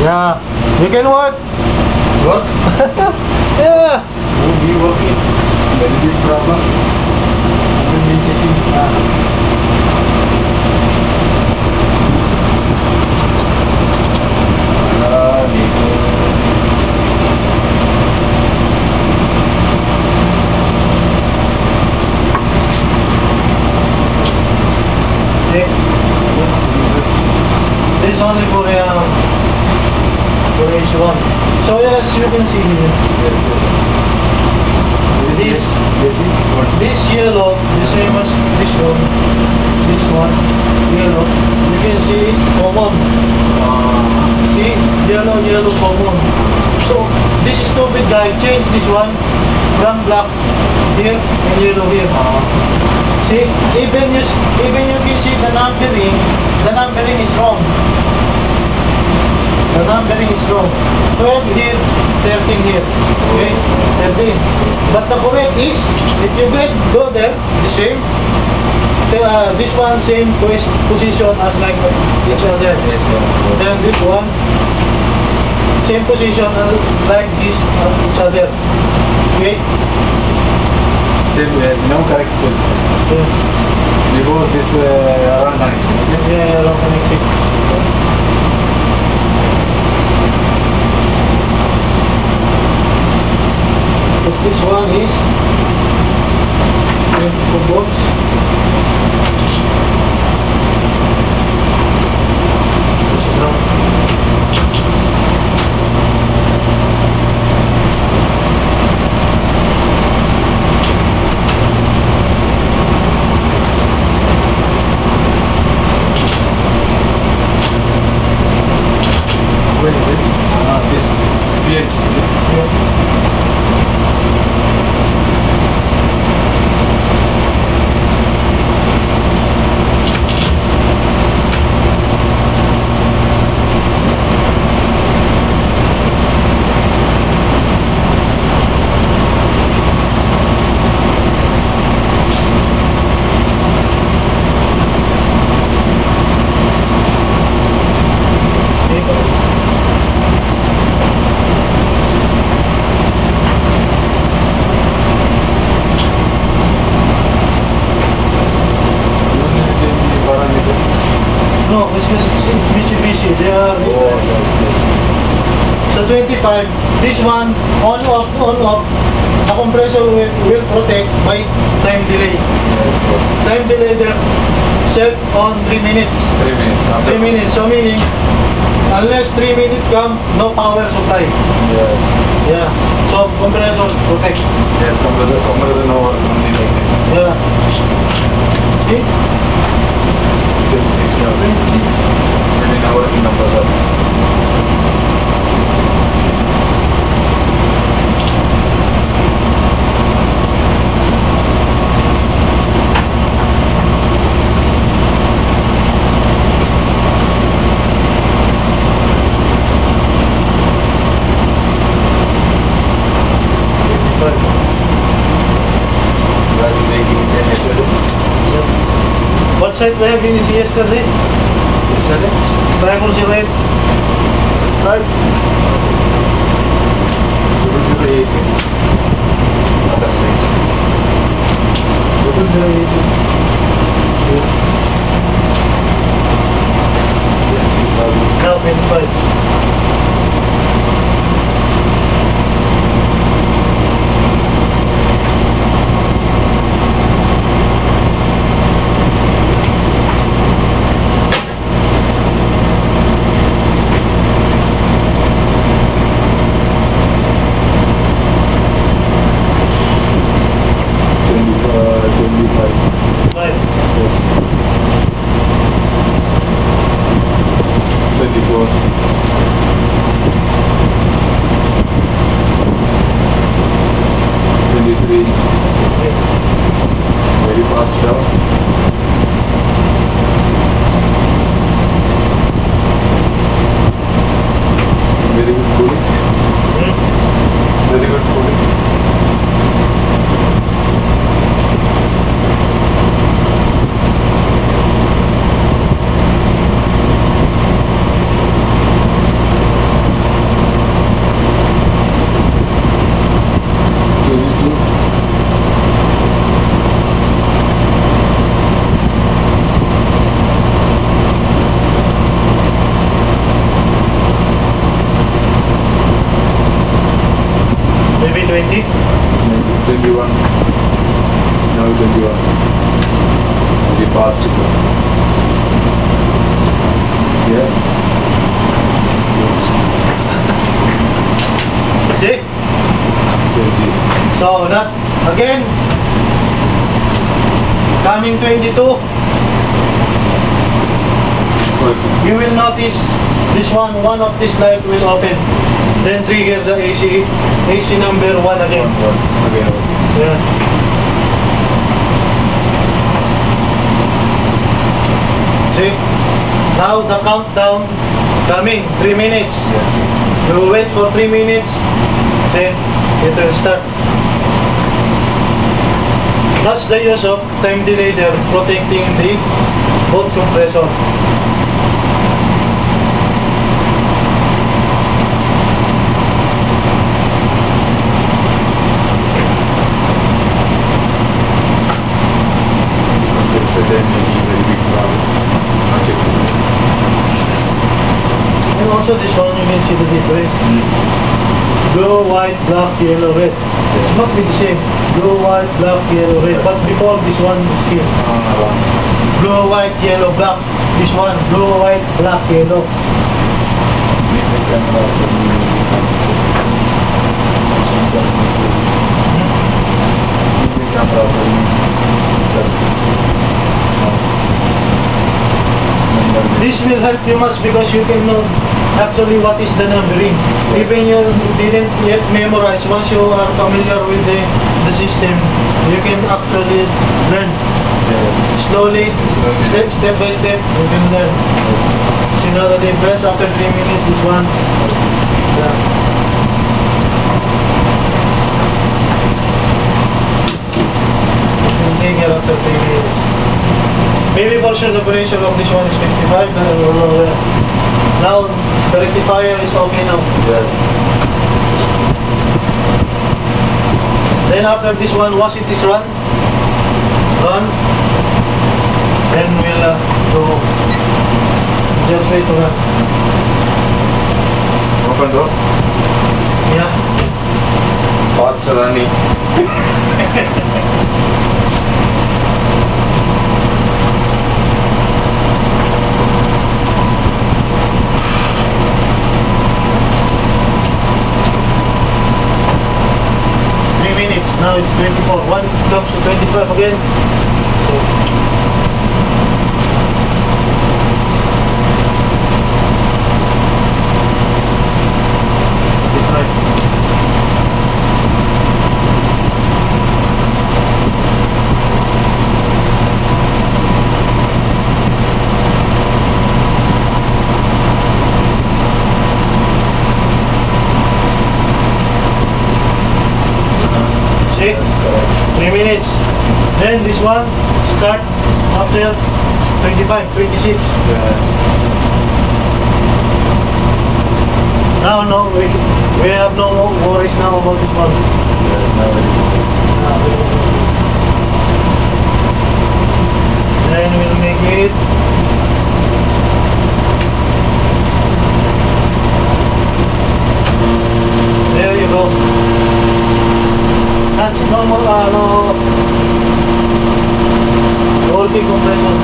Yeah, you can work. Work? Yeah. We'll be working. Very big problem. We'll be checking. See? This is only for H1. So yes, you can see here. Yes, yes. This yellow, the same as this one. This one, yellow. You can see it's common. See, yellow, yellow, common. So this stupid guy changed this one from black here and yellow here. See, even you can see the numbering. The numbering is wrong. The numbering is wrong. 12 here, 13 here. Okay, 13. But the correct is, if you go there, the same. This one same position as like each other. Then this one same position like this each other. Okay. Same, no correct position. Yeah. Before this around connection. Yeah, wrong connecting. This one is for both. This is wrong. Where is it? This PH. Yeah. No, it's Mitsubishi. They are. So 25. This one on off. The compressor will protect by time delay. Time delay there set on 3 minutes. 3 minutes. 3 minutes. So meaning unless 3 minutes come, no power supply. Yes. Yeah. So compressor protect. Yes, compressor no work only like that. Yeah. See? 26 now. 20 now working compressor. What side we have been yesterday? Yesterday? Triangle red. Right? 008. Other side. 008. Yes. Now 25. 20? 21. Now 21. We passed it. Yes. See? 20. So that again coming 22, you will notice this one of this light will open, then trigger the AC number 1 again. Okay. Yeah. See? Now the countdown coming 3 minutes. Yes. You wait for 3 minutes, then it will start. That's the use of time delay there, protecting the both compressor. So then maybe very big problem. I'll check it. And also this one you can see the difference. Blue, white, black, yellow, red. It must be the same. Blue, white, black, yellow, red. But before this one is here. Blue, white, yellow, black. This one, blue, white, black, yellow. This will help you much because you can know actually what is the numbering. Even you didn't yet memorize, once you are familiar with the system, you can actually learn. Slowly, step by step, you can learn. See now the difference after 3 minutes, this one. Yeah. Trigger after 3 minutes. Maybe portion the pressure of this one is 55, now the rectifier is okay now. Yes. Then after this one, once it is run, then we'll go. Just wait to run. Open door. Yeah. Fast running. 3 minutes, now it's 24. One comes to 25 again. See? 3 minutes. Then this one start after 25, 26. Now no, we have no more worries now about this one. Then we'll make it. There you go. That's normal, working compressor.